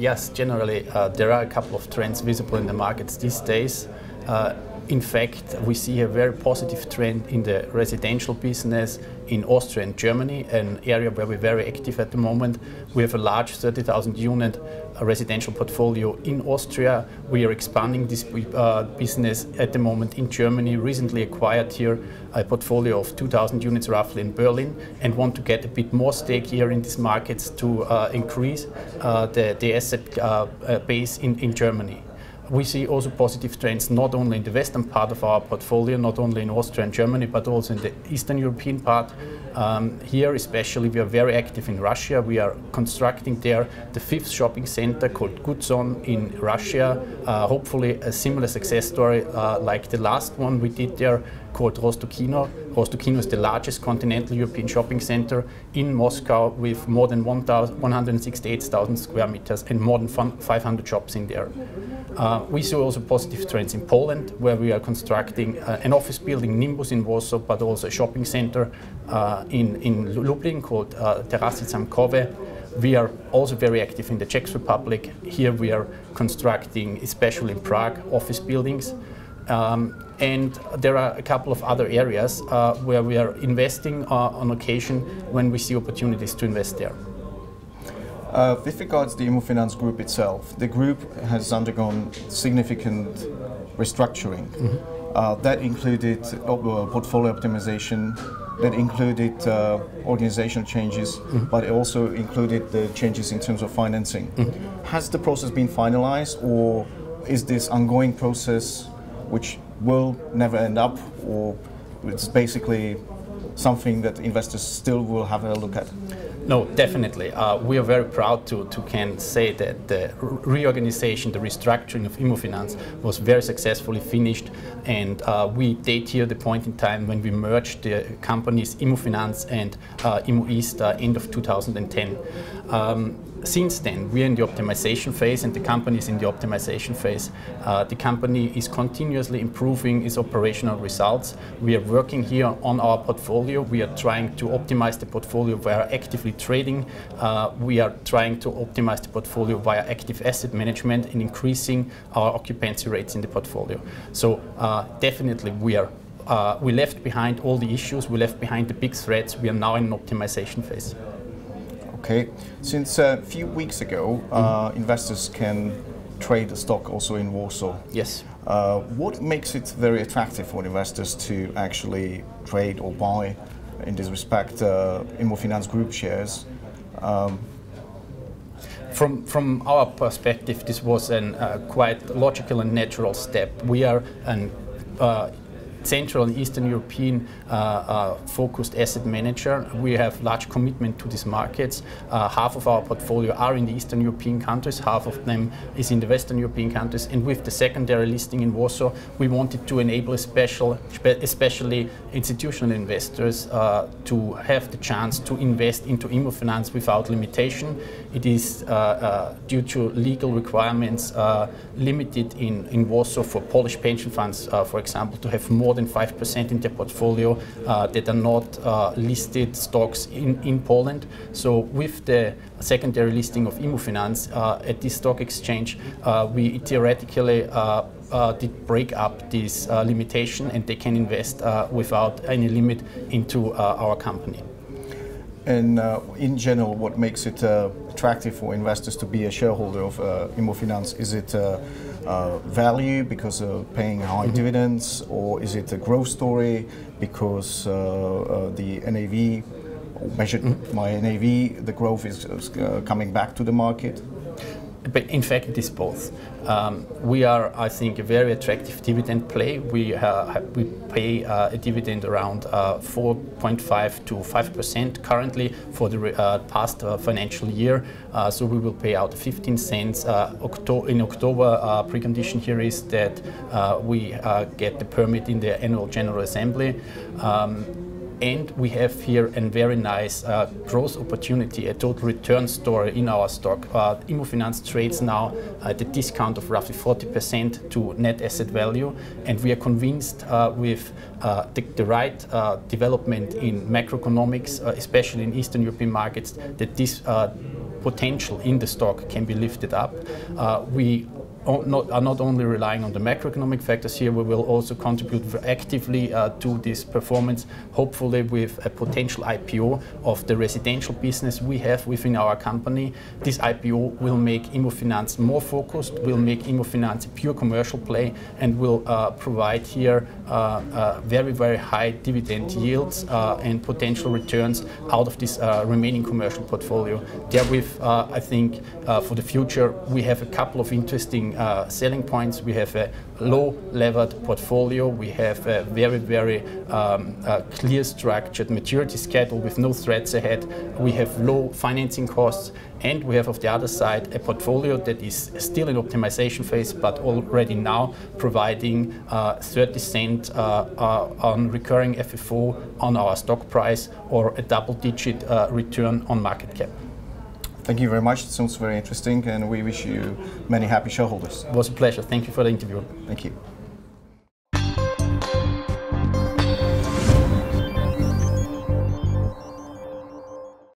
Yes, generally there are a couple of trends visible in the markets these days. In fact, we see a very positive trend in the residential business in Austria and Germany, an area where we're very active at the moment. We have a large 30,000 unit residential portfolio in Austria. We are expanding this business at the moment in Germany. Recently acquired here a portfolio of 2,000 units roughly in Berlin, and want to get a bit more stake here in these markets to increase the asset base in Germany. We see also positive trends not only in the western part of our portfolio, not only in Austria and Germany, but also in the Eastern European part. Here especially we are very active in Russia. We are constructing there the 5th shopping center called Guzon in Russia. Hopefully a similar success story like the last one we did there, called Rostokino. Rostokino is the largest continental European shopping center in Moscow with more than 168,000 square meters and more than 500 shops in there. We see also positive trends in Poland, where we are constructing an office building, Nimbus in Warsaw, but also a shopping center in Lublin called Terasy Zamkowe. We are also very active in the Czech Republic. Here we are constructing, especially in Prague, office buildings. And there are a couple of other areas where we are investing on occasion when we see opportunities to invest there. With regards to the IMMOFINANZ group itself, the group has undergone significant restructuring. That included portfolio optimization, that included organizational changes, but it also included the changes in terms of financing. Has the process been finalized, or is this ongoing process which will never end up, or it's basically something that investors still will have a look at? No, definitely. We are very proud to can say that the reorganization, the restructuring of IMMOFINANZ was very successfully finished, and we date here the point in time when we merged the companies IMMOFINANZ and IMMO East end of 2010. Since then, we are in the optimization phase, and the company is in the optimization phase. The company is continuously improving its operational results. We are working here on our portfolio. We are trying to optimize the portfolio via actively trading. We are trying to optimize the portfolio via active asset management and increasing our occupancy rates in the portfolio. So definitely we left behind all the issues, we left behind the big threats. We are now in an optimization phase. Okay. Since a few weeks ago, investors can trade the stock also in Warsaw. Yes. What makes it very attractive for investors to actually trade or buy, in this respect, IMMOFINANZ group shares? From our perspective, this was a quite logical and natural step. We are an Central and Eastern European focused asset manager. We have large commitment to these markets. Half of our portfolio are in the Eastern European countries, half of them is in the Western European countries, and with the secondary listing in Warsaw, we wanted to enable especially institutional investors to have the chance to invest into IMMOFINANZ without limitation. It is due to legal requirements limited in Warsaw for Polish pension funds, for example, to have more than 5% in their portfolio that are not listed stocks in Poland. So with the secondary listing of IMMOFINANZ at this stock exchange, we theoretically did break up this limitation, and they can invest without any limit into our company. And in general, what makes it attractive for investors to be a shareholder of IMMOFINANZ? Is it value because of paying high dividends, or is it a growth story because the NAV, measured by NAV, the growth is coming back to the market? But in fact, it is both. We are, I think, a very attractive dividend play. We pay a dividend around 4.5 to 5% currently for the past financial year. So we will pay out 15 cents in October. Precondition here is that we get the permit in the annual General Assembly. And we have here a very nice growth opportunity, a total return story in our stock. IMMOFINANZ trades now at a discount of roughly 40% to net asset value, and we are convinced with the right development in macroeconomics, especially in Eastern European markets, that this potential in the stock can be lifted up. We are not only relying on the macroeconomic factors here, we will also contribute actively to this performance, hopefully with a potential IPO of the residential business we have within our company. This IPO will make IMMOFINANZ more focused, will make IMMOFINANZ a pure commercial play, and will provide here very, very high dividend yields and potential returns out of this remaining commercial portfolio. Therewith, I think for the future we have a couple of interesting selling points. We have a low levered portfolio, we have a very, very clear structured maturity schedule with no threats ahead, we have low financing costs, and we have, of the other side, a portfolio that is still in optimization phase, but already now providing 30 cents on recurring FFO on our stock price, or a double-digit return on market cap. Thank you very much. It sounds very interesting, and we wish you many happy shareholders. It was a pleasure. Thank you for the interview. Thank you.